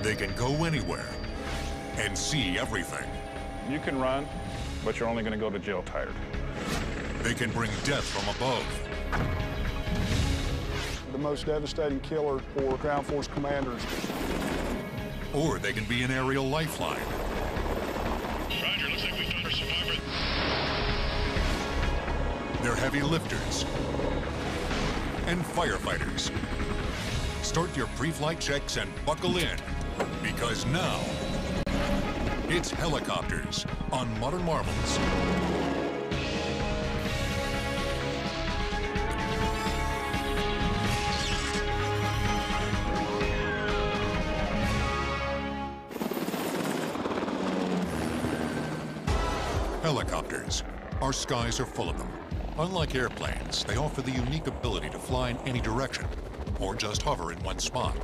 They can go anywhere and see everything. You can run, but you're only going to go to jail tired. They can bring death from above. The most devastating killer for ground force commanders. Or they can be an aerial lifeline. Roger, looks like we found our survivor. They're heavy lifters and firefighters. Start your pre-flight checks and buckle in, because now it's helicopters on Modern Marvels. Helicopters. Our skies are full of them. Unlike airplanes, they offer the unique ability to fly in any direction, or just hover in one spot.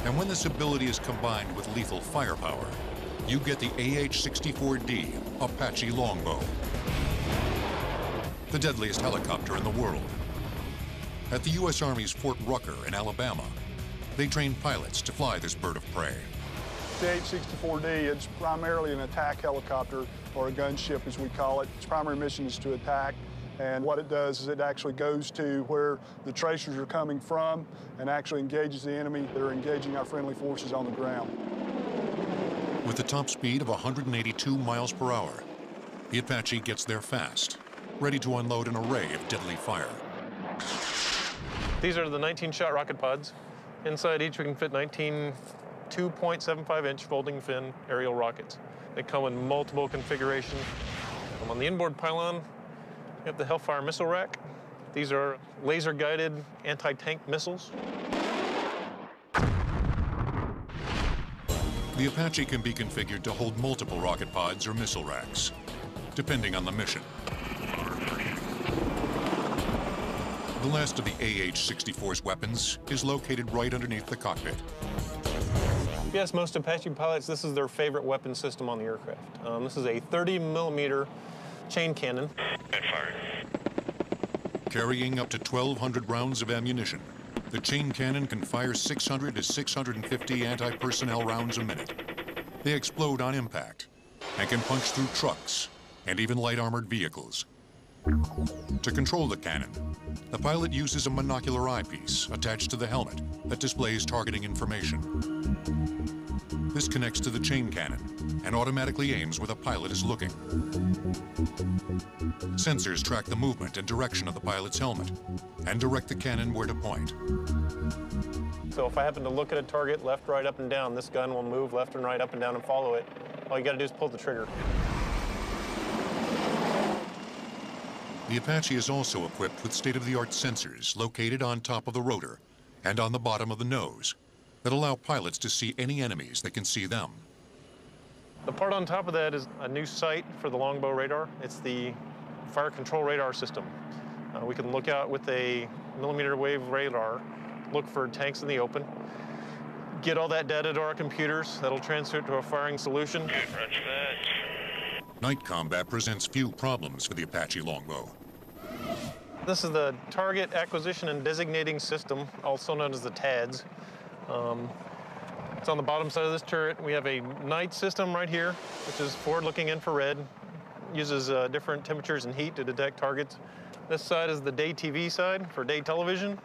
And when this ability is combined with lethal firepower, you get the AH-64D Apache Longbow, the deadliest helicopter in the world. At the U.S. Army's Fort Rucker in Alabama, they train pilots to fly this bird of prey. The AH-64D, it's primarily an attack helicopter, or a gunship as we call it. Its primary mission is to attack, and what it does is it actually goes to where the tracers are coming from and actually engages the enemy that are engaging our friendly forces on the ground. With a top speed of 182 miles per hour, the Apache gets there fast, ready to unload an array of deadly fire. These are the 19-shot rocket pods. Inside each we can fit 19 2.75-inch folding fin aerial rockets. They come in multiple configurations. On the inboard pylon, we have the Hellfire missile rack. These are laser-guided anti-tank missiles. The Apache can be configured to hold multiple rocket pods or missile racks, depending on the mission. The last of the AH-64's weapons is located right underneath the cockpit. Yes, most Apache pilots, this is their favorite weapon system on the aircraft. This is a 30mm chain cannon. Carrying up to 1,200 rounds of ammunition, the chain cannon can fire 600 to 650 anti-personnel rounds a minute. They explode on impact and can punch through trucks and even light armored vehicles. To control the cannon, the pilot uses a monocular eyepiece attached to the helmet that displays targeting information. This connects to the chain cannon and automatically aims where the pilot is looking. Sensors track the movement and direction of the pilot's helmet and direct the cannon where to point. So if I happen to look at a target left, right, up, and down, this gun will move left and right, up and down, and follow it. All you gotta do is pull the trigger. The Apache is also equipped with state-of-the-art sensors located on top of the rotor and on the bottom of the nose that allow pilots to see any enemies that can see them. The part on top of that is a new sight for the Longbow radar. It's the fire control radar system. We can look out with a millimeter wave radar, look for tanks in the open, get all that data to our computers. That'll transfer it to a firing solution. Night combat presents few problems for the Apache Longbow. This is the Target Acquisition and Designating System, also known as the TADS. It's on the bottom side of this turret. We have a night system right here, which is forward-looking infrared. Uses different temperatures and heat to detect targets. This side is the day TV side for day television.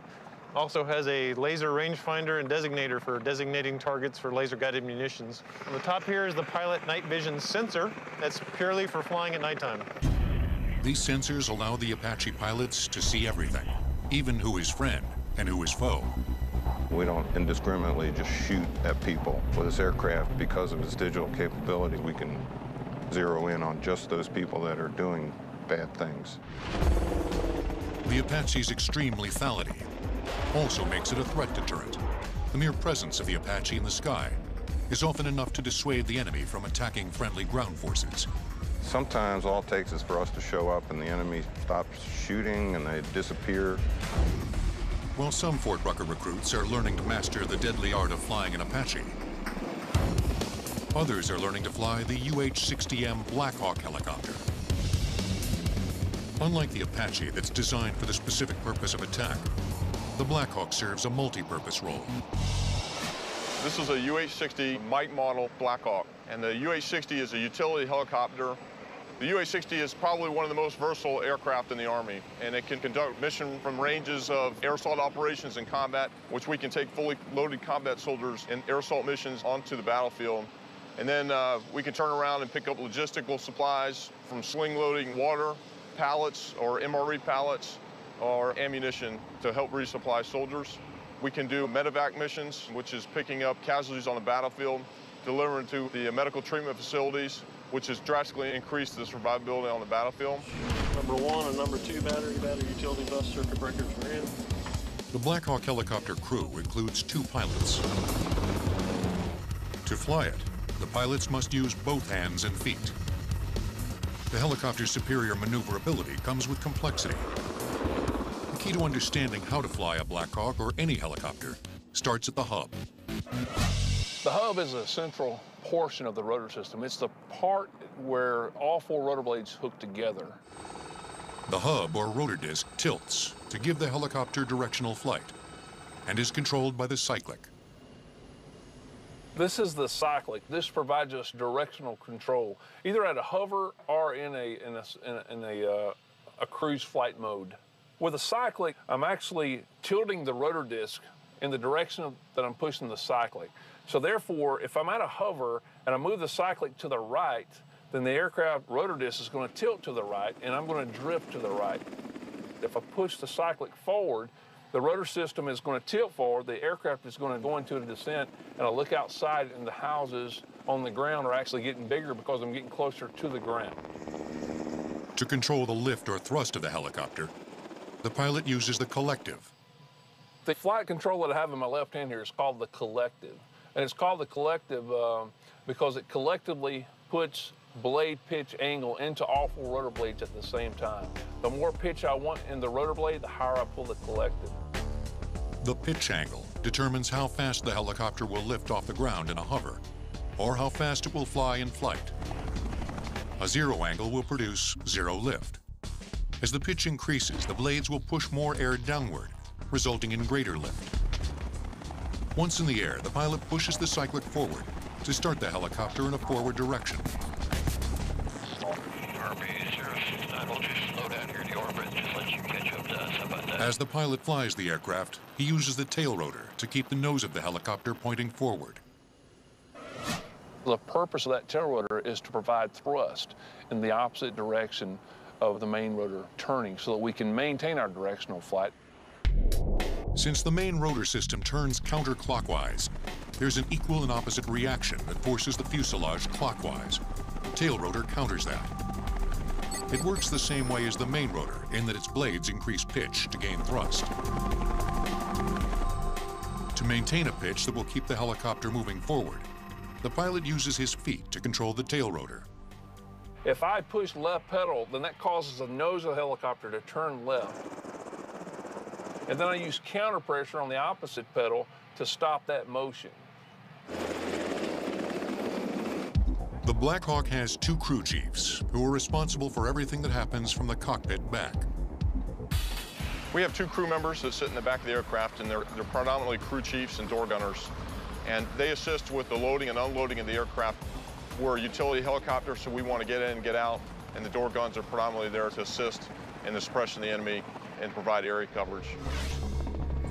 Also has a laser rangefinder and designator for designating targets for laser-guided munitions. On the top here is the pilot night vision sensor. That's purely for flying at nighttime. These sensors allow the Apache pilots to see everything, even who is friend and who is foe. We don't indiscriminately just shoot at people. With this aircraft, because of its digital capability, we can zero in on just those people that are doing bad things. The Apache's extreme lethality also makes it a threat deterrent. The mere presence of the Apache in the sky is often enough to dissuade the enemy from attacking friendly ground forces. Sometimes all it takes is for us to show up and the enemy stops shooting and they disappear. While some Fort Rucker recruits are learning to master the deadly art of flying an Apache, others are learning to fly the UH-60M Black Hawk helicopter. Unlike the Apache that's designed for the specific purpose of attack, the Black Hawk serves a multi-purpose role. This is a UH-60 Mike model Black Hawk, and the UH-60 is a utility helicopter. The UH-60 is probably one of the most versatile aircraft in the Army, and it can conduct mission from ranges of air assault operations and combat, which we can take fully loaded combat soldiers in air assault missions onto the battlefield. And then we can turn around and pick up logistical supplies from sling loading water, pallets or MRE pallets, or ammunition to help resupply soldiers. We can do medevac missions, which is picking up casualties on the battlefield, delivering to the medical treatment facilities, which has drastically increased the survivability on the battlefield. Number 1 and number 2 battery utility bus circuit breakers are in. The Black Hawk helicopter crew includes 2 pilots. To fly it, the pilots must use both hands and feet. The helicopter's superior maneuverability comes with complexity. The key to understanding how to fly a Black Hawk or any helicopter starts at the hub. The hub is a central portion of the rotor system. It's the part where all 4 rotor blades hook together. The hub or rotor disc tilts to give the helicopter directional flight and is controlled by the cyclic. This is the cyclic. This provides us directional control, either at a hover or in a cruise flight mode. With a cyclic, I'm actually tilting the rotor disc in the direction that I'm pushing the cyclic. So therefore, if I'm at a hover and I move the cyclic to the right, then the aircraft rotor disc is going to tilt to the right and I'm going to drift to the right. If I push the cyclic forward, the rotor system is going to tilt forward, the aircraft is going to go into a descent, and I look outside and the houses on the ground are actually getting bigger because I'm getting closer to the ground. To control the lift or thrust of the helicopter, the pilot uses the collective. The flight control that I have in my left hand here is called the collective. And it's called the collective because it collectively puts blade pitch angle into all 4 rotor blades at the same time. The more pitch I want in the rotor blade, the higher I pull the collective. The pitch angle determines how fast the helicopter will lift off the ground in a hover, or how fast it will fly in flight. A 0 angle will produce 0 lift. As the pitch increases, the blades will push more air downward, resulting in greater lift. Once in the air, the pilot pushes the cyclic forward to start the helicopter in a forward direction. Ermey, 069, we'll just slow down here in the orbit, just let you catch up to us. How about that? As the pilot flies the aircraft, he uses the tail rotor to keep the nose of the helicopter pointing forward. The purpose of that tail rotor is to provide thrust in the opposite direction of the main rotor turning so that we can maintain our directional flight. Since the main rotor system turns counterclockwise, there's an equal and opposite reaction that forces the fuselage clockwise. Tail rotor counters that. It works the same way as the main rotor in that its blades increase pitch to gain thrust. To maintain a pitch that will keep the helicopter moving forward, the pilot uses his feet to control the tail rotor. If I push left pedal, then that causes the nose of the helicopter to turn left. And then I use counter pressure on the opposite pedal to stop that motion. The Black Hawk has 2 crew chiefs who are responsible for everything that happens from the cockpit back. We have 2 crew members that sit in the back of the aircraft, and they're predominantly crew chiefs and door gunners. And they assist with the loading and unloading of the aircraft. We're a utility helicopter, so we want to get in and get out, and the door guns are predominantly there to assist in the suppression of the enemy and provide area coverage.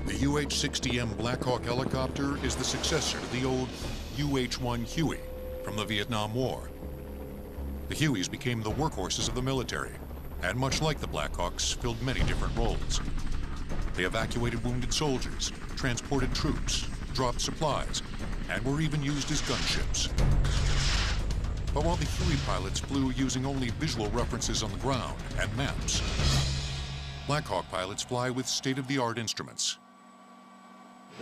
The UH-60M Black Hawk helicopter is the successor to the old UH-1 Huey from the Vietnam War. The Hueys became the workhorses of the military, and much like the Black Hawks, filled many different roles. They evacuated wounded soldiers, transported troops, dropped supplies, and were even used as gunships. But while the Huey pilots flew using only visual references on the ground and maps, Black Hawk pilots fly with state-of-the-art instruments.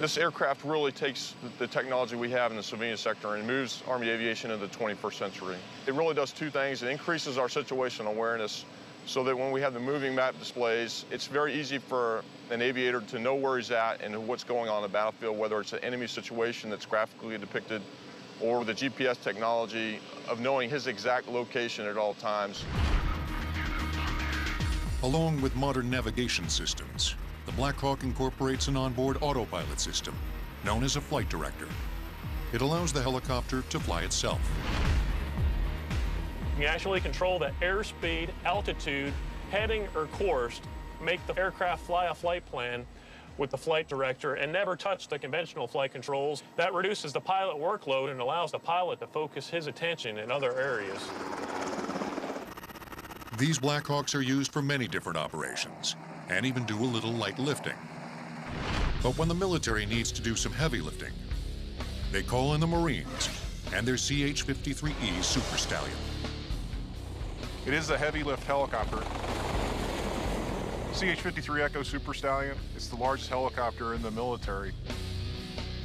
This aircraft really takes the technology we have in the civilian sector and moves Army aviation into the 21st century. It really does 2 things. It increases our situational awareness so that when we have the moving map displays, it's very easy for an aviator to know where he's at and what's going on in the battlefield, whether it's an enemy situation that's graphically depicted or the GPS technology of knowing his exact location at all times. Along with modern navigation systems, the Black Hawk incorporates an onboard autopilot system known as a flight director. It allows the helicopter to fly itself. You actually control the airspeed, altitude, heading, or course, make the aircraft fly a flight plan with the flight director and never touch the conventional flight controls. That reduces the pilot workload and allows the pilot to focus his attention in other areas. These Blackhawks are used for many different operations and even do a little light lifting. But when the military needs to do some heavy lifting, they call in the Marines and their CH-53E Super Stallion. It is a heavy lift helicopter. CH-53 Echo Super Stallion. It's the largest helicopter in the military.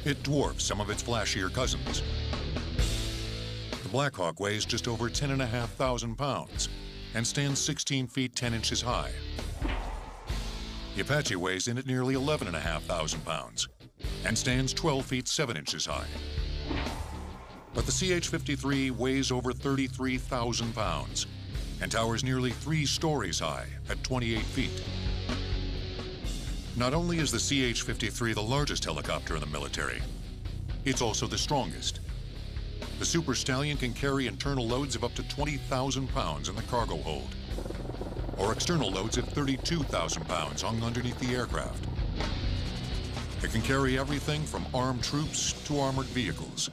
It dwarfs some of its flashier cousins. The Blackhawk weighs just over 10,500 pounds and stands 16 feet 10 inches high. The Apache weighs in at nearly 11,500 pounds and stands 12 feet 7 inches high. But the CH-53 weighs over 33,000 pounds and towers nearly 3 stories high at 28 feet. Not only is the CH-53 the largest helicopter in the military, it's also the strongest. The Super Stallion can carry internal loads of up to 20,000 pounds in the cargo hold, or external loads of 32,000 pounds hung underneath the aircraft. It can carry everything from armed troops to armored vehicles.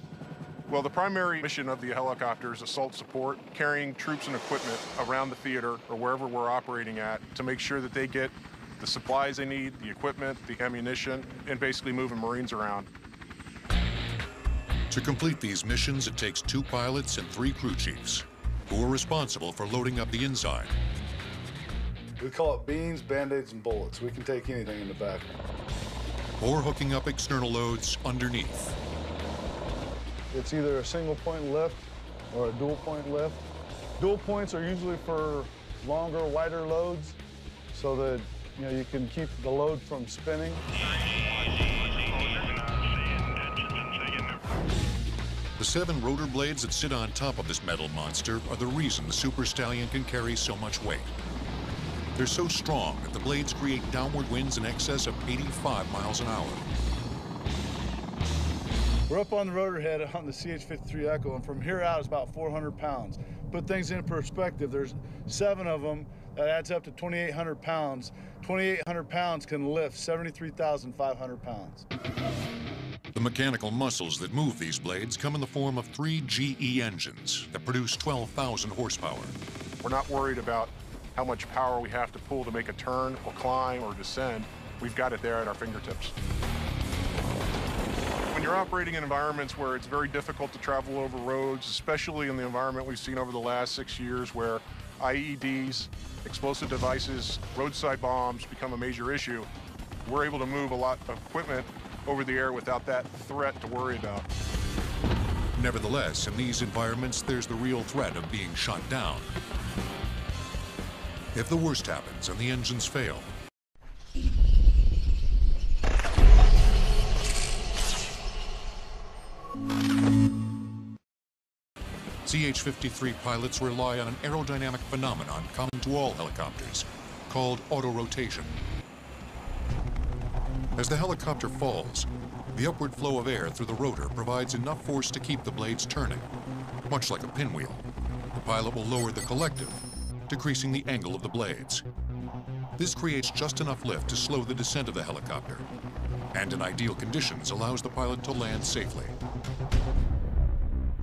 Well, the primary mission of the helicopter is assault support, carrying troops and equipment around the theater or wherever we're operating at to make sure that they get the supplies they need, the equipment, the ammunition, and basically moving Marines around. To complete these missions, it takes 2 pilots and 3 crew chiefs, who are responsible for loading up the inside. We call it beans, Band-Aids, and bullets. We can take anything in the back. Or hooking up external loads underneath. It's either a single point lift or a dual point lift. Dual points are usually for longer, wider loads so that you can keep the load from spinning. The 7 rotor blades that sit on top of this metal monster are the reason the Super Stallion can carry so much weight. They're so strong that the blades create downward winds in excess of 85 miles an hour. We're up on the rotor head on the CH-53 Echo, and from here out it's about 400 pounds. Put things in perspective, there's 7 of them. That adds up to 2,800 pounds. 2,800 pounds can lift 73,500 pounds. The mechanical muscles that move these blades come in the form of 3 GE engines that produce 12,000 horsepower. We're not worried about how much power we have to pull to make a turn or climb or descend. We've got it there at our fingertips. When you're operating in environments where it's very difficult to travel over roads, especially in the environment we've seen over the last 6 years where IEDs, explosive devices, roadside bombs become a major issue, we're able to move a lot of equipment over the air without that threat to worry about. Nevertheless, in these environments, there's the real threat of being shot down. If the worst happens and the engines fail, CH-53 pilots rely on an aerodynamic phenomenon common to all helicopters, called auto-rotation. As the helicopter falls, the upward flow of air through the rotor provides enough force to keep the blades turning. Much like a pinwheel, the pilot will lower the collective, decreasing the angle of the blades. This creates just enough lift to slow the descent of the helicopter, and in ideal conditions allows the pilot to land safely.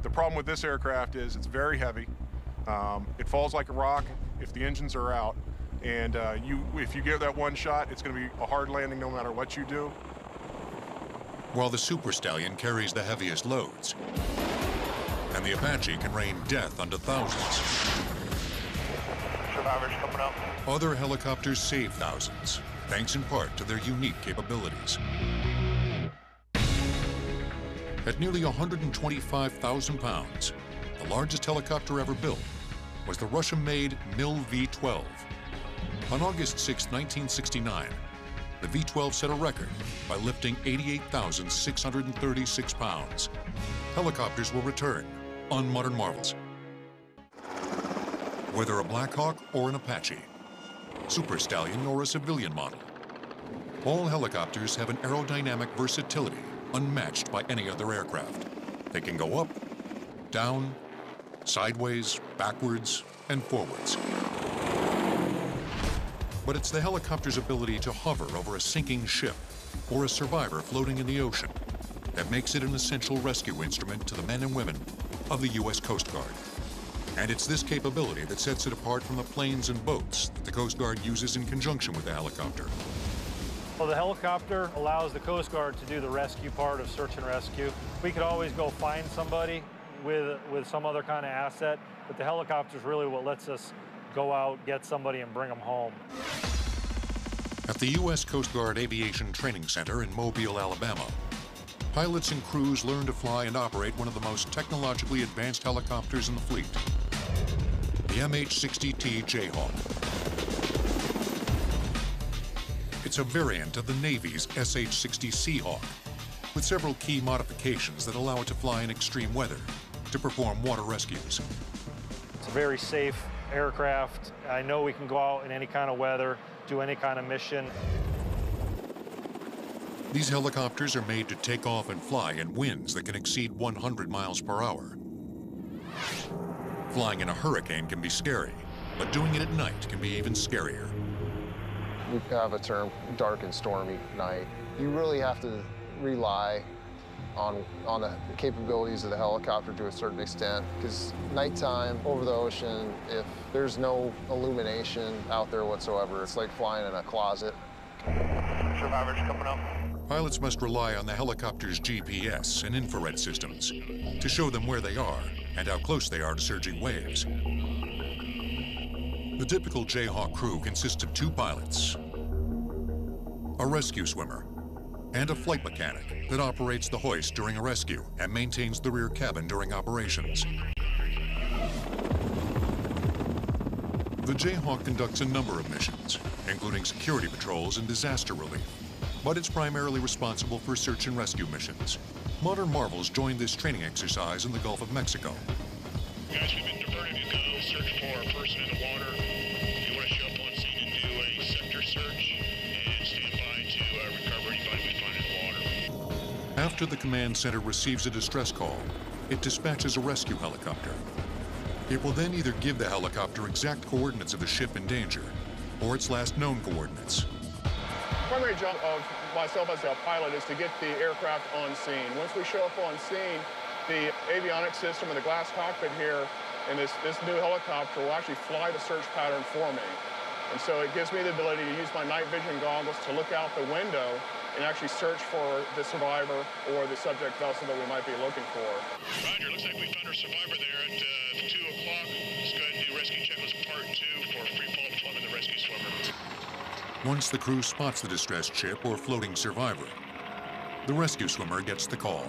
The problem with this aircraft is it's very heavy. It falls like a rock if the engines are out. And if you give that one shot, it's going to be a hard landing no matter what you do. While the Super Stallion carries the heaviest loads, and the Apache can rain death unto thousands. Survivors coming up. Other helicopters save thousands, thanks in part to their unique capabilities. At nearly 125,000 pounds, the largest helicopter ever built was the Russian-made Mil V-12. On August 6, 1969, the V-12 set a record by lifting 88,636 pounds. Helicopters will return on Modern Marvels. Whether a Blackhawk or an Apache, Super Stallion or a civilian model, all helicopters have an aerodynamic versatility unmatched by any other aircraft. They can go up, down, sideways, backwards, and forwards. But it's the helicopter's ability to hover over a sinking ship or a survivor floating in the ocean that makes it an essential rescue instrument to the men and women of the U.S. Coast Guard. And it's this capability that sets it apart from the planes and boats that the Coast Guard uses in conjunction with the helicopter. Well, the helicopter allows the Coast Guard to do the rescue part of search and rescue. We could always go find somebody with some other kind of asset, but the helicopter is really what lets us go out, get somebody, and bring them home. At the U.S. Coast Guard Aviation Training Center in Mobile, Alabama, pilots and crews learn to fly and operate one of the most technologically advanced helicopters in the fleet, the MH-60T Jayhawk. It's a variant of the Navy's SH-60 Seahawk, with several key modifications that allow it to fly in extreme weather to perform water rescues. It's a very safe aircraft. I know we can go out in any kind of weather, do any kind of mission. These helicopters are made to take off and fly in winds that can exceed 100 miles per hour. Flying in a hurricane can be scary, but doing it at night can be even scarier. We have a term, dark and stormy night. You really have to rely on the capabilities of the helicopter to a certain extent, because nighttime over the ocean, if there's no illumination out there whatsoever, it's like flying in a closet. Survivors coming up. Pilots must rely on the helicopter's GPS and infrared systems to show them where they are and how close they are to surging waves. The typical Jayhawk crew consists of 2 pilots, a rescue swimmer, and a flight mechanic that operates the hoist during a rescue and maintains the rear cabin during operations. The Jayhawk conducts a number of missions, including security patrols and disaster relief, but it's primarily responsible for search and rescue missions. Modern Marvels joined this training exercise in the Gulf of Mexico. Guys, we've been diverted to go search for a person in the water. You want to show up on scene and do a sector search and stand by to recover anybody we find in the water. After the command center receives a distress call, it dispatches a rescue helicopter. It will then either give the helicopter exact coordinates of the ship in danger or its last known coordinates. The primary job of myself as a pilot is to get the aircraft on scene. Once we show up on scene, the avionics system and the glass cockpit here in this new helicopter will actually fly the search pattern for me. And so it gives me the ability to use my night vision goggles to look out the window and actually search for the survivor or the subject vessel that we might be looking for. Roger, looks like we found our survivor there at 2 o'clock. Let's go ahead and do rescue checklist part 2 for free fall deployment of the rescue swimmer. Once the crew spots the distressed ship or floating survivor, the rescue swimmer gets the call.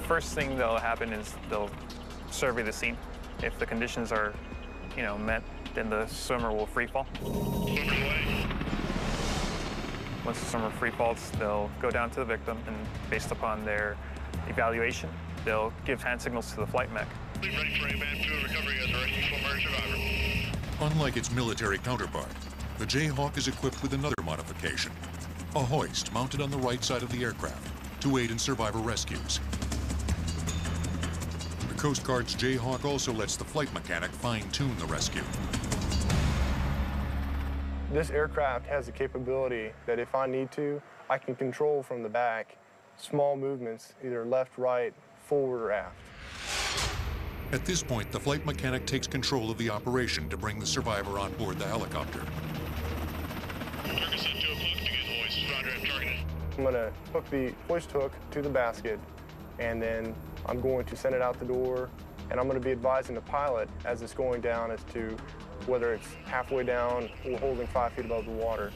First thing that'll happen is they'll survey the scene. If the conditions are, met, then the swimmer will free fall. Once the swimmer free falls, they'll go down to the victim, and based upon their evaluation, they'll give hand signals to the flight mech. Ready for A-band fuel recovery as a rescue swimmer and survivor. Unlike its military counterpart, the Jayhawk is equipped with another modification, a hoist mounted on the right side of the aircraft to aid in survivor rescues. The Coast Guard's Jayhawk also lets the flight mechanic fine-tune the rescue. This aircraft has the capability that if I need to, I can control from the back small movements, either left, right, forward, or aft. At this point, the flight mechanic takes control of the operation to bring the survivor on board the helicopter. Target's at 2 o'clock to get the hoist. Roger, I'm targeted. I'm going to hook the hoist hook to the basket, and then I'm going to send it out the door, and I'm going to be advising the pilot as it's going down as to whether it's halfway down or holding 5 feet above the water.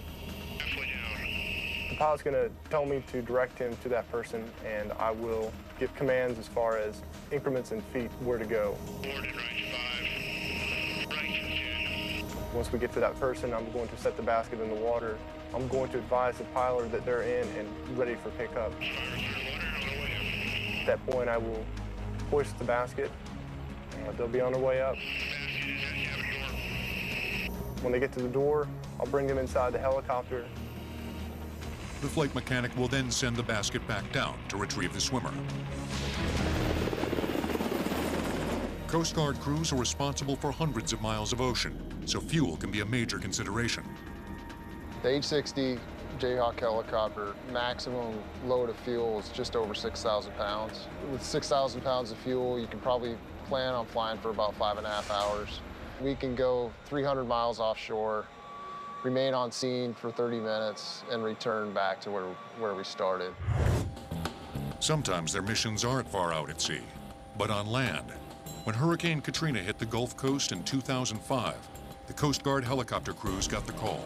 Halfway down. The pilot's going to tell me to direct him to that person, and I will give commands as far as increments in feet where to go. Forward and right 5. Right 10. Once we get to that person, I'm going to set the basket in the water. I'm going to advise the pilot that they're in and ready for pickup. At that point, I will hoist the basket, and they'll be on their way up. When they get to the door, I'll bring them inside the helicopter. The flight mechanic will then send the basket back down to retrieve the swimmer. Coast Guard crews are responsible for hundreds of miles of ocean, so fuel can be a major consideration. The H-60 Jayhawk helicopter maximum load of fuel is just over 6,000 pounds. With 6,000 pounds of fuel, you can probably plan on flying for about 5.5 hours. We can go 300 miles offshore, remain on scene for 30 minutes, and return back to where we started. Sometimes their missions aren't far out at sea, but on land. When Hurricane Katrina hit the Gulf Coast in 2005, the Coast Guard helicopter crews got the call.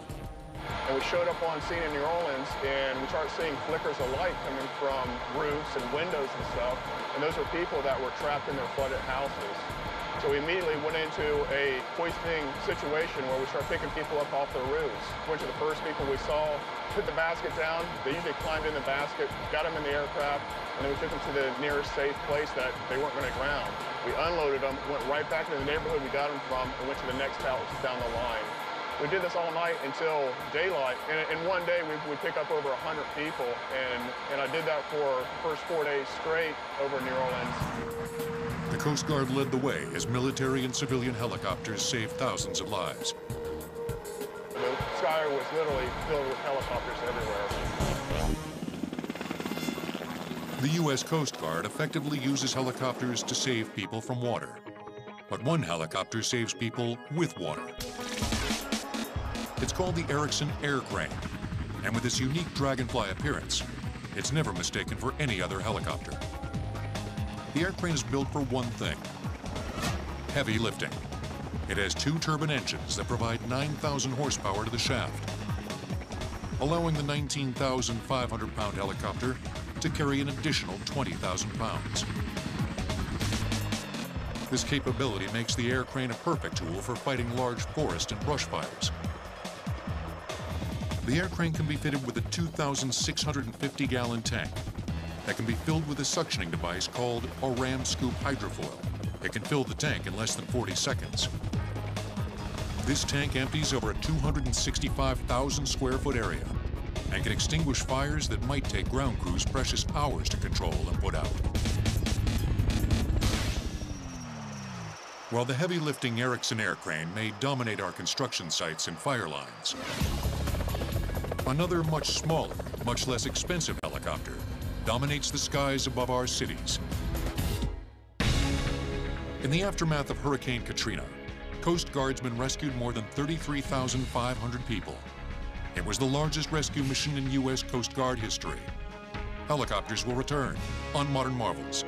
And we showed up on scene in New Orleans, and we started seeing flickers of light coming from roofs and windows and stuff, and those were people that were trapped in their flooded houses. So we immediately went into a hoisting situation where we started picking people up off their roofs. Went to the first people we saw, put the basket down. They usually climbed in the basket, got them in the aircraft, and then we took them to the nearest safe place that they weren't going to drown. We unloaded them, went right back to the neighborhood we got them from, and went to the next house down the line. We did this all night until daylight, and in one day we pick up over 100 people, and I did that for the first 4 days straight over New Orleans. The Coast Guard led the way as military and civilian helicopters saved thousands of lives. The sky was literally filled with helicopters everywhere. The U.S. Coast Guard effectively uses helicopters to save people from water. But one helicopter saves people with water. It's called the Erickson Air Crane, and with its unique dragonfly appearance, it's never mistaken for any other helicopter. The air crane is built for one thing: heavy lifting. It has 2 turbine engines that provide 9,000 horsepower to the shaft, allowing the 19,500-pound helicopter to carry an additional 20,000 pounds. This capability makes the air crane a perfect tool for fighting large forest and brush fires. The air crane can be fitted with a 2,650-gallon tank that can be filled with a suctioning device called a ram scoop hydrofoil. It can fill the tank in less than 40 seconds. This tank empties over a 265,000 square foot area and can extinguish fires that might take ground crews precious hours to control and put out. While the heavy lifting Erickson air crane may dominate our construction sites and fire lines, another much smaller, much less expensive helicopter dominates the skies above our cities. In the aftermath of Hurricane Katrina, Coast Guardsmen rescued more than 33,500 people. It was the largest rescue mission in U.S. Coast Guard history. Helicopters will return on Modern Marvels.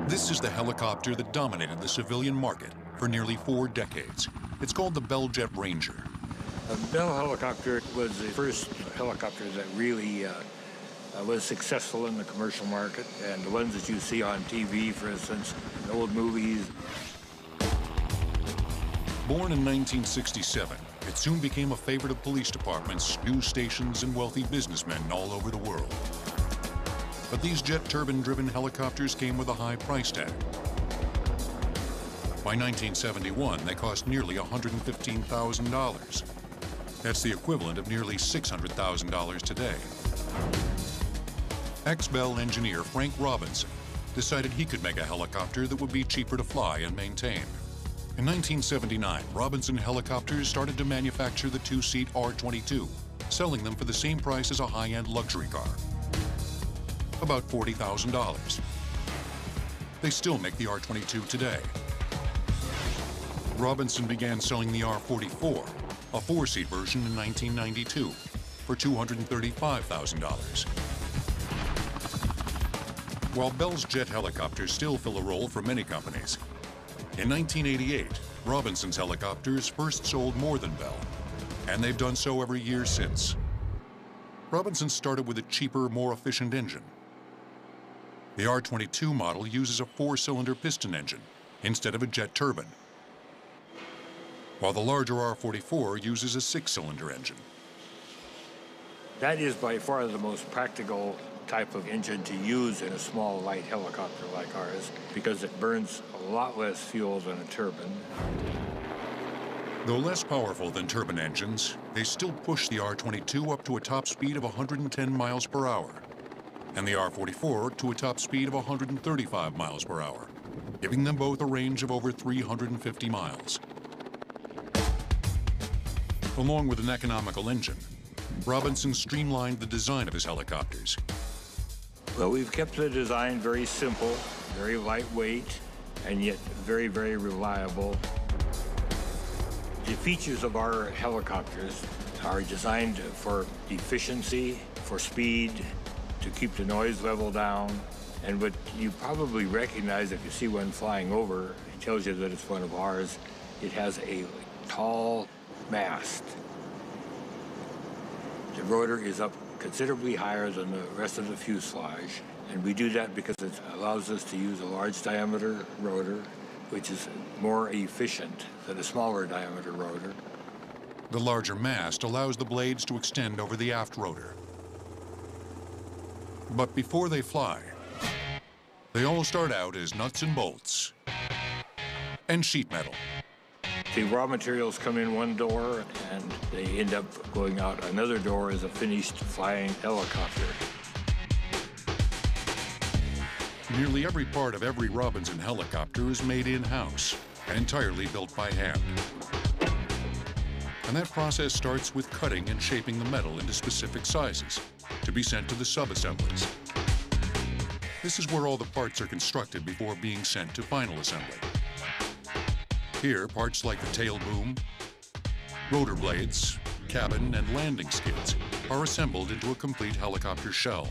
This is the helicopter that dominated the civilian market for nearly 4 decades. It's called the Bell Jet Ranger. The Bell helicopter was the first helicopter that really was successful in the commercial market, and the ones that you see on TV, for instance, in old movies. Born in 1967, it soon became a favorite of police departments, news stations, and wealthy businessmen all over the world. But these jet turbine-driven helicopters came with a high price tag. By 1971, they cost nearly $115,000. That's the equivalent of nearly $600,000 today. Ex-Bell engineer Frank Robinson decided he could make a helicopter that would be cheaper to fly and maintain. In 1979, Robinson Helicopters started to manufacture the 2-seat R-22, selling them for the same price as a high-end luxury car, about $40,000. They still make the R-22 today. Robinson began selling the R-44, a 4-seat version, in 1992 for $235,000. While Bell's jet helicopters still fill a role for many companies, in 1988, Robinson's helicopters first sold more than Bell, and they've done so every year since. Robinson started with a cheaper, more efficient engine. The R-22 model uses a 4-cylinder piston engine instead of a jet turbine, while the larger R-44 uses a 6-cylinder engine. That is by far the most practical type of engine to use in a small, light helicopter like ours, because it burns a lot less fuel than a turbine. Though less powerful than turbine engines, they still push the R-22 up to a top speed of 110 miles per hour, and the R-44 to a top speed of 135 miles per hour, giving them both a range of over 350 miles. Along with an economical engine, Robinson streamlined the design of his helicopters. Well, we've kept the design very simple, very lightweight, and yet very, very reliable. The features of our helicopters are designed for efficiency, for speed, to keep the noise level down. And what you probably recognize if you see one flying over, it tells you that it's one of ours. It has a tall mast. The rotor is up considerably higher than the rest of the fuselage. And we do that because it allows us to use a large diameter rotor, which is more efficient than a smaller diameter rotor. The larger mast allows the blades to extend over the aft rotor. But before they fly, they all start out as nuts and bolts and sheet metal. The raw materials come in one door, and they end up going out another door as a finished flying helicopter. Nearly every part of every Robinson helicopter is made in-house and entirely built by hand. And that process starts with cutting and shaping the metal into specific sizes to be sent to the sub-assemblies. This is where all the parts are constructed before being sent to final assembly. Here, parts like the tail boom, rotor blades, cabin, and landing skids are assembled into a complete helicopter shell.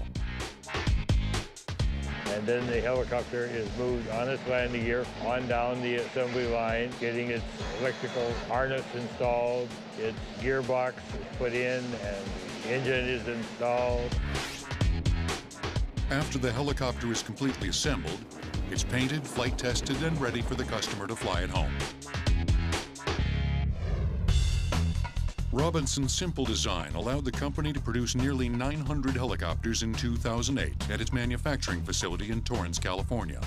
And then the helicopter is moved on its landing gear on down the assembly line, getting its electrical harness installed, its gearbox is put in, and the engine is installed. After the helicopter is completely assembled, it's painted, flight tested, and ready for the customer to fly at home. Robinson's simple design allowed the company to produce nearly 900 helicopters in 2008 at its manufacturing facility in Torrance, California.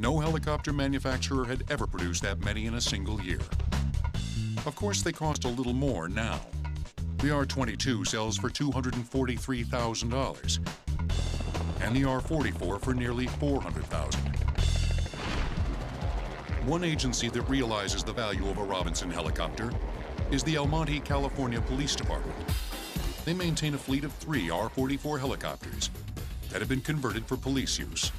No helicopter manufacturer had ever produced that many in a single year. Of course, they cost a little more now. The R-22 sells for $243,000, and the R-44 for nearly $400,000. One agency that realizes the value of a Robinson helicopter is the El Monte, California Police Department. They maintain a fleet of 3 R-44 helicopters that have been converted for police use.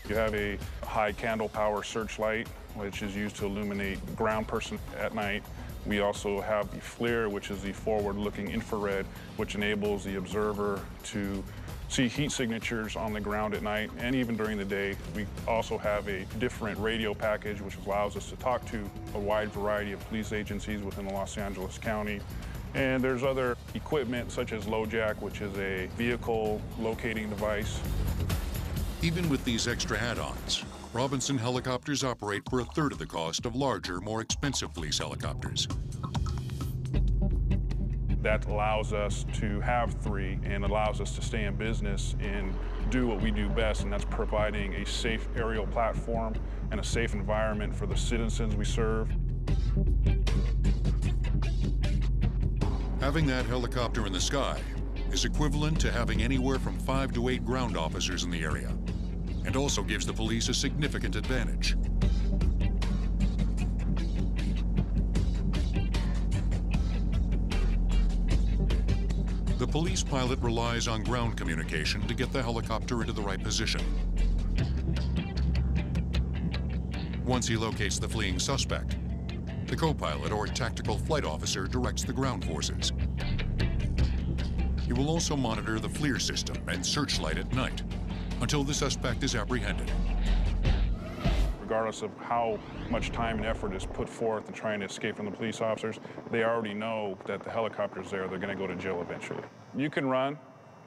You have a high candle power searchlight, which is used to illuminate ground person at night. We also have the FLIR, which is the forward-looking infrared, which enables the observer to see heat signatures on the ground at night and even during the day. We also have a different radio package which allows us to talk to a wide variety of police agencies within the Los Angeles County. And there's other equipment such as LoJack, which is a vehicle locating device. Even with these extra add-ons, Robinson helicopters operate for a third of the cost of larger, more expensive police helicopters. That allows us to have 3 and allows us to stay in business and do what we do best, and that's providing a safe aerial platform and a safe environment for the citizens we serve. Having that helicopter in the sky is equivalent to having anywhere from 5 to 8 ground officers in the area, and also gives the police a significant advantage. The police pilot relies on ground communication to get the helicopter into the right position. Once he locates the fleeing suspect, the co-pilot or tactical flight officer directs the ground forces. He will also monitor the FLIR system and searchlight at night until the suspect is apprehended. Regardless of how much time and effort is put forth in trying to escape from the police officers, they already know that the helicopter's there, they're going to go to jail eventually. You can run,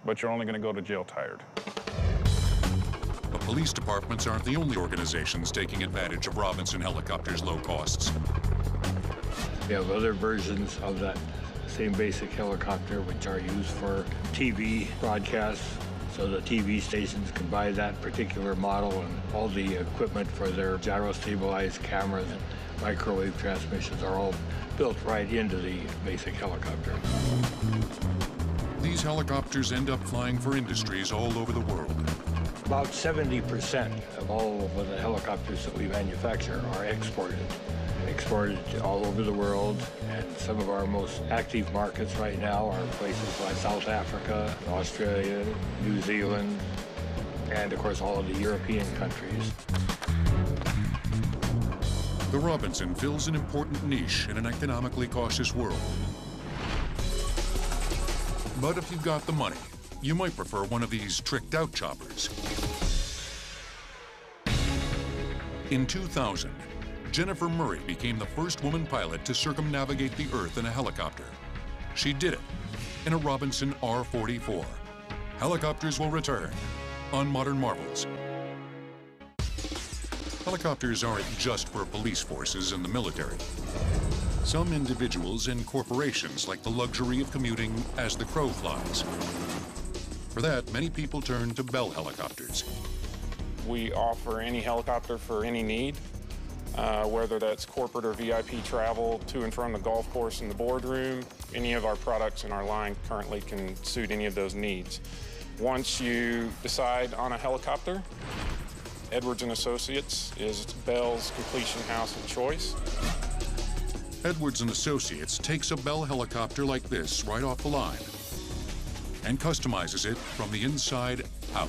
but you're only going to go to jail tired. But police departments aren't the only organizations taking advantage of Robinson helicopters' low costs. We have other versions of that same basic helicopter which are used for TV broadcasts. So the TV stations can buy that particular model and all the equipment for their gyro-stabilized cameras. Microwave transmissions are all built right into the basic helicopter. These helicopters end up flying for industries all over the world. About 70% of all of the helicopters that we manufacture are exported. Exported all over the world, and some of our most active markets right now are places like South Africa, Australia, New Zealand, and of course all of the European countries. The Robinson fills an important niche in an economically cautious world. But if you've got the money, you might prefer one of these tricked-out choppers. In 2000, Jennifer Murray became the first woman pilot to circumnavigate the Earth in a helicopter. She did it in a Robinson R-44. Helicopters will return on Modern Marvels. Helicopters aren't just for police forces and the military. Some individuals and corporations like the luxury of commuting as the crow flies. For that, many people turn to Bell helicopters. We offer any helicopter for any need, whether that's corporate or VIP travel to and from the golf course and the boardroom. Any of our products in our line currently can suit any of those needs. Once you decide on a helicopter, Edwards & Associates is Bell's completion house of choice. Edwards & Associates takes a Bell helicopter like this right off the line and customizes it from the inside out.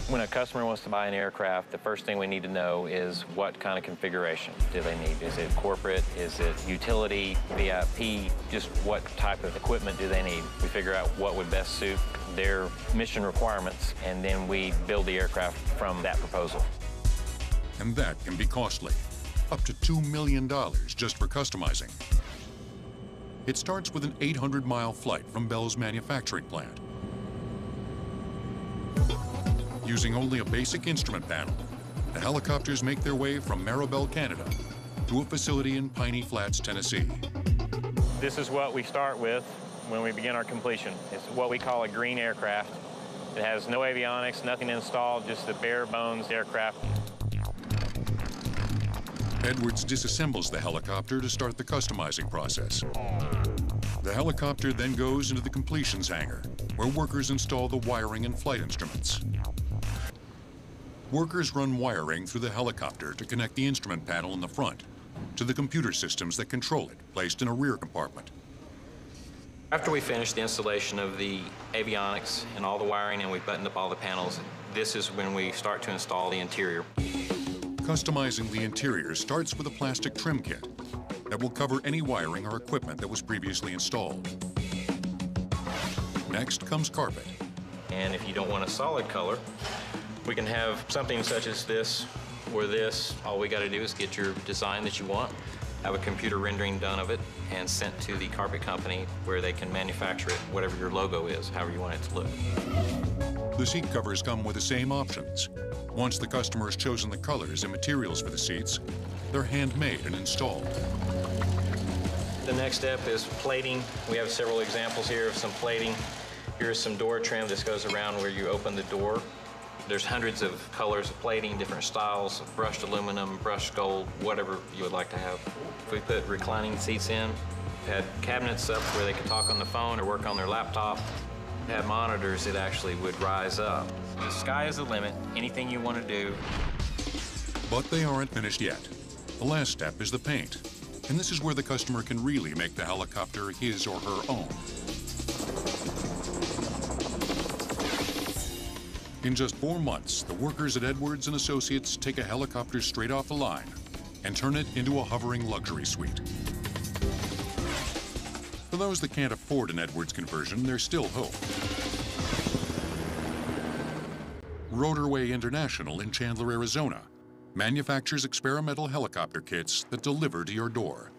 When a customer wants to buy an aircraft, the first thing we need to know is what kind of configuration do they need? Is it corporate? Is it utility, VIP? Just what type of equipment do they need? We figure out what would best suit their mission requirements, and then we build the aircraft from that proposal. And that can be costly, up to $2 million just for customizing. It starts with an 800-mile flight from Bell's manufacturing plant. Using only a basic instrument panel, the helicopters make their way from Maribel, Canada, to a facility in Piney Flats, Tennessee. This is what we start with when we begin our completion. It's what we call a green aircraft. It has no avionics, nothing installed, just the bare bones aircraft. Edwards disassembles the helicopter to start the customizing process. The helicopter then goes into the completions hangar, where workers install the wiring and flight instruments. Workers run wiring through the helicopter to connect the instrument panel in the front to the computer systems that control it, placed in a rear compartment. After we finish the installation of the avionics and all the wiring and we've buttoned up all the panels, this is when we start to install the interior. Customizing the interior starts with a plastic trim kit that will cover any wiring or equipment that was previously installed. Next comes carpet. And if you don't want a solid color, we can have something such as this or this. All we got to do is get your design that you want, have a computer rendering done of it, and sent to the carpet company where they can manufacture it, whatever your logo is, however you want it to look. The seat covers come with the same options. Once the customer has chosen the colors and materials for the seats, they're handmade and installed. The next step is plating. We have several examples here of some plating. Here's some door trim. This goes around where you open the door. There's hundreds of colors of plating, different styles, brushed aluminum, brushed gold, whatever you would like to have. If we put reclining seats in, we've had cabinets up where they could talk on the phone or work on their laptop. We had monitors that actually would rise up. The sky is the limit, anything you want to do. But they aren't finished yet. The last step is the paint. And this is where the customer can really make the helicopter his or her own. In just 4 months, the workers at Edwards & Associates take a helicopter straight off the line and turn it into a hovering luxury suite. For those that can't afford an Edwards conversion, there's still hope. Rotorway International in Chandler, Arizona, manufactures experimental helicopter kits that deliver to your door.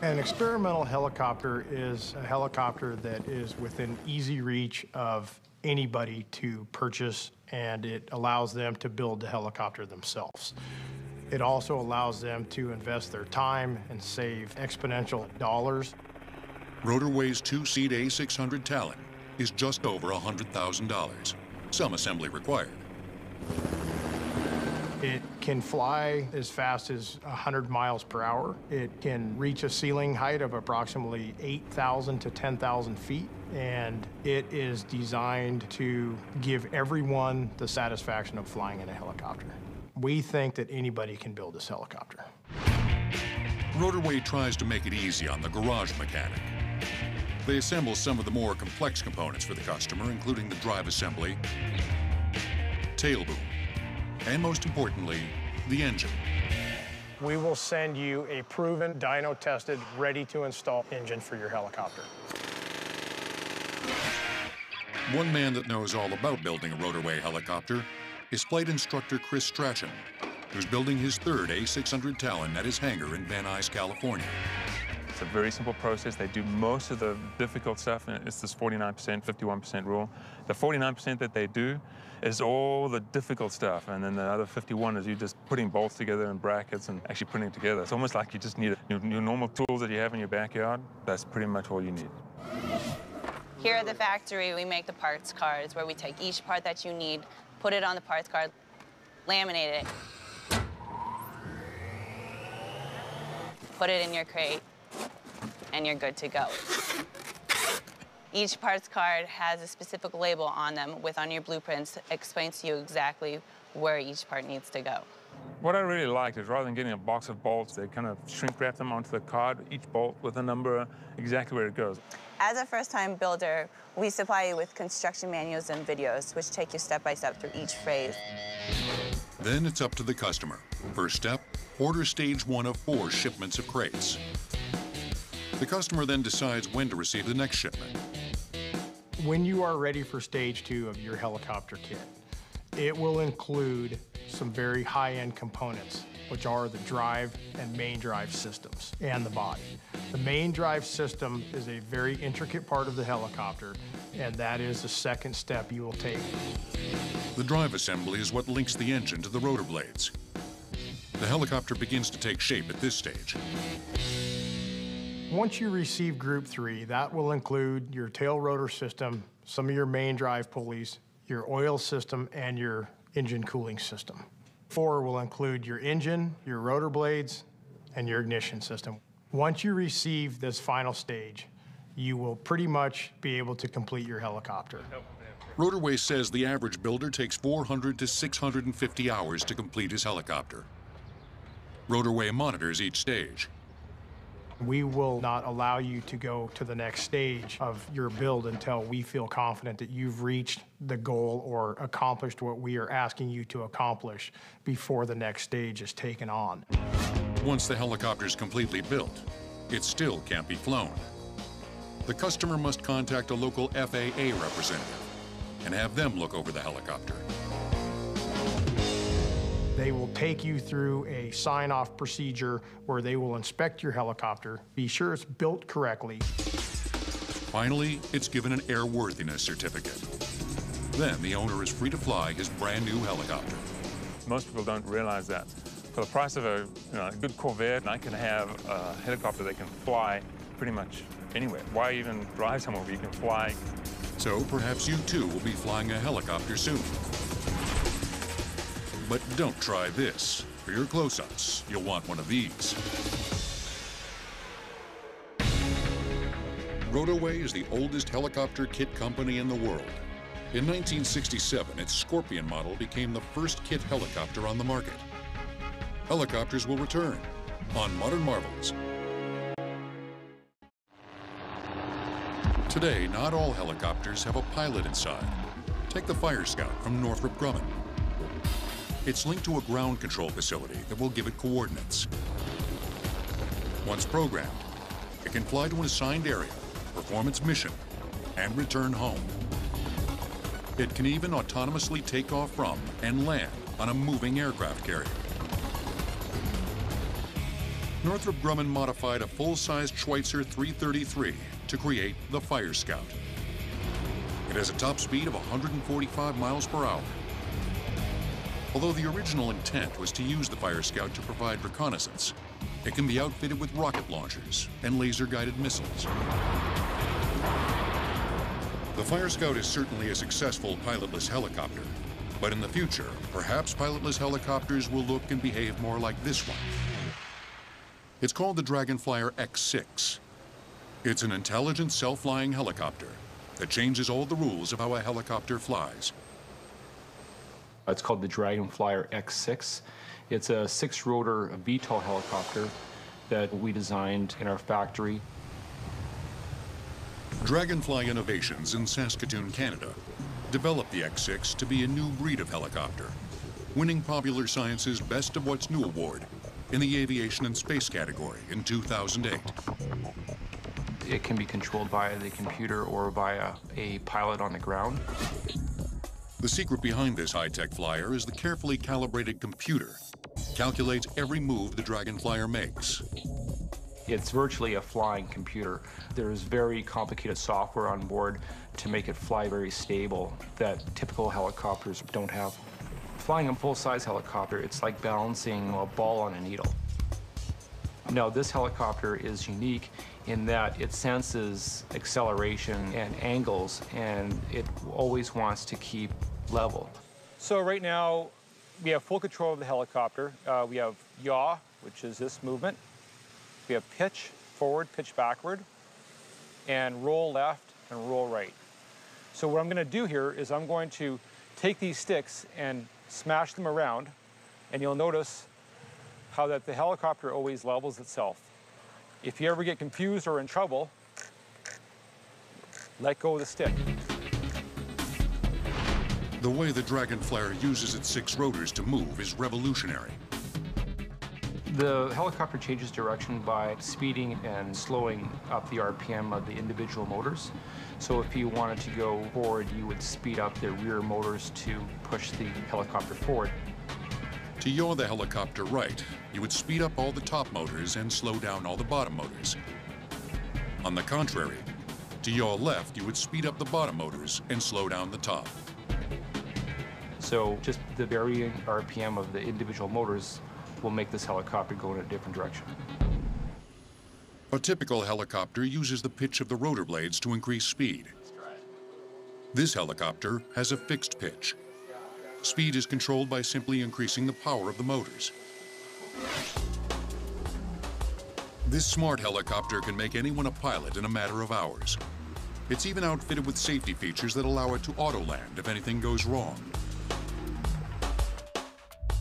An experimental helicopter is a helicopter that is within easy reach of anybody to purchase, and it allows them to build the helicopter themselves. It also allows them to invest their time and save exponential dollars. Rotorway's 2-seat A600 Talon is just over $100,000, some assembly required. It can fly as fast as 100 miles per hour. It can reach a ceiling height of approximately 8,000 to 10,000 feet, and it is designed to give everyone the satisfaction of flying in a helicopter. We think that anybody can build this helicopter. Rotorway tries to make it easy on the garage mechanic. They assemble some of the more complex components for the customer, including the drive assembly, tail boom, and most importantly, the engine. We will send you a proven, dyno-tested, ready-to-install engine for your helicopter. One man that knows all about building a Rotorway helicopter is flight instructor Chris Strachan, who's building his third A600 Talon at his hangar in Van Nuys, California. It's a very simple process. They do most of the difficult stuff, and it's this 49%, 51% rule. The 49% that they do is all the difficult stuff, and then the other 51 is you just putting bolts together and brackets and actually putting it together. It's almost like you just need your normal tools that you have in your backyard. That's pretty much all you need. Here at the factory, we make the parts cards where we take each part that you need, put it on the parts card, laminate it, put it in your crate, and you're good to go. Each parts card has a specific label on them with on your blueprints, explains to you exactly where each part needs to go. What I really liked is rather than getting a box of bolts, they kind of shrink wrap them onto the card, each bolt with a number, exactly where it goes. As a first-time builder, we supply you with construction manuals and videos, which take you step by step through each phase. Then it's up to the customer. First step, order stage 1 of 4 shipments of crates. The customer then decides when to receive the next shipment. When you are ready for stage 2 of your helicopter kit, it will include some very high-end components, which are the drive and main drive systems and the body. The main drive system is a very intricate part of the helicopter, and that is the second step you will take. The drive assembly is what links the engine to the rotor blades. The helicopter begins to take shape at this stage. Once you receive Group 3, that will include your tail rotor system, some of your main drive pulleys, your oil system, and your engine cooling system. 4 will include your engine, your rotor blades, and your ignition system. Once you receive this final stage, you will pretty much be able to complete your helicopter. Rotorway says the average builder takes 400 to 650 hours to complete his helicopter. Rotorway monitors each stage. We will not allow you to go to the next stage of your build until we feel confident that you've reached the goal or accomplished what we are asking you to accomplish before the next stage is taken on. Once the helicopter is completely built, it still can't be flown. The customer must contact a local FAA representative and have them look over the helicopter. They will take you through a sign-off procedure where they will inspect your helicopter, be sure it's built correctly. Finally, it's given an airworthiness certificate. Then the owner is free to fly his brand new helicopter. Most people don't realize that. For the price of a good Corvette, I can have a helicopter that can fly pretty much anywhere. Why even drive somewhere where you can fly? So perhaps you too will be flying a helicopter soon. But don't try this. For your close-ups, you'll want one of these. Rotorway is the oldest helicopter kit company in the world. In 1967, its Scorpion model became the first kit helicopter on the market. Helicopters will return on Modern Marvels. Today, not all helicopters have a pilot inside. Take the Fire Scout from Northrop Grumman. It's linked to a ground control facility that will give it coordinates. Once programmed, it can fly to an assigned area, perform its mission, and return home. It can even autonomously take off from and land on a moving aircraft carrier. Northrop Grumman modified a full-sized Schweitzer 333 to create the Fire Scout. It has a top speed of 145 miles per hour. Although the original intent was to use the Fire Scout to provide reconnaissance, it can be outfitted with rocket launchers and laser-guided missiles. The Fire Scout is certainly a successful pilotless helicopter, But in the future, perhaps pilotless helicopters will look and behave more like this one. It's called the Dragonflyer X6. It's an intelligent, self-flying helicopter that changes all the rules of how a helicopter flies. It's called the Dragonflyer X6. It's a 6-rotor VTOL helicopter that we designed in our factory. Dragonfly Innovations in Saskatoon, Canada, developed the X6 to be a new breed of helicopter, winning Popular Science's Best of What's New award in the Aviation and Space category in 2008. It can be controlled via the computer or via a pilot on the ground. The secret behind this high-tech flyer is the carefully calibrated computer. Calculates every move the Dragonflyer makes. It's virtually a flying computer. There's very complicated software on board to make it fly very stable that typical helicopters don't have. Flying a full-size helicopter, it's like balancing a ball on a needle. Now, this helicopter is unique in that it senses acceleration and angles, and it always wants to keep level. So right now, we have full control of the helicopter. We have yaw, which is this movement. We have pitch forward, pitch backward, and roll left and roll right. So what I'm going to do here is I'm going to take these sticks and smash them around, and you'll notice how that the helicopter always levels itself. If you ever get confused or in trouble, let go of the stick. The way the Dragonflyer uses its 6 rotors to move is revolutionary. The helicopter changes direction by speeding and slowing up the RPM of the individual motors. So if you wanted to go forward, you would speed up the rear motors to push the helicopter forward. To yaw the helicopter right, you would speed up all the top motors and slow down all the bottom motors. On the contrary, to yaw left, you would speed up the bottom motors and slow down the top. So just the varying RPM of the individual motors will make this helicopter go in a different direction. A typical helicopter uses the pitch of the rotor blades to increase speed. This helicopter has a fixed pitch. Speed is controlled by simply increasing the power of the motors. This smart helicopter can make anyone a pilot in a matter of hours. It's even outfitted with safety features that allow it to auto-land if anything goes wrong.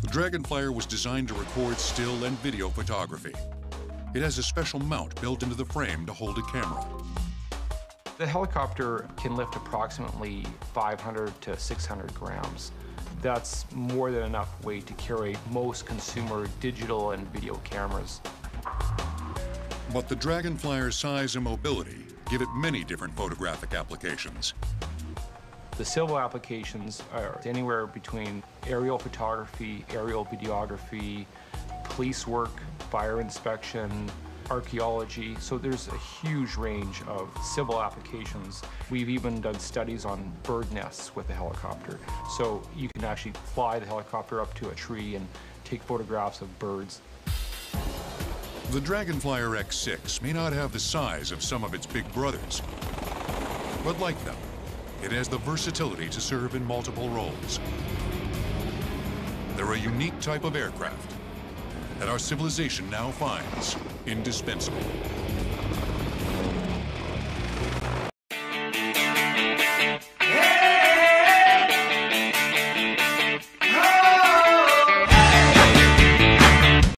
The Dragonflyer was designed to record still and video photography. It has a special mount built into the frame to hold a camera. The helicopter can lift approximately 500 to 600 grams. That's more than enough weight to carry most consumer digital and video cameras. But the Dragonflyer's size and mobility give it many different photographic applications. The civil applications are anywhere between aerial photography, aerial videography, police work, fire inspection, archaeology. So there's a huge range of civil applications. We've even done studies on bird nests with the helicopter. So you can actually fly the helicopter up to a tree and take photographs of birds. The Dragonflyer X6 may not have the size of some of its big brothers, but like them, it has the versatility to serve in multiple roles. They're a unique type of aircraft that our civilization now finds indispensable.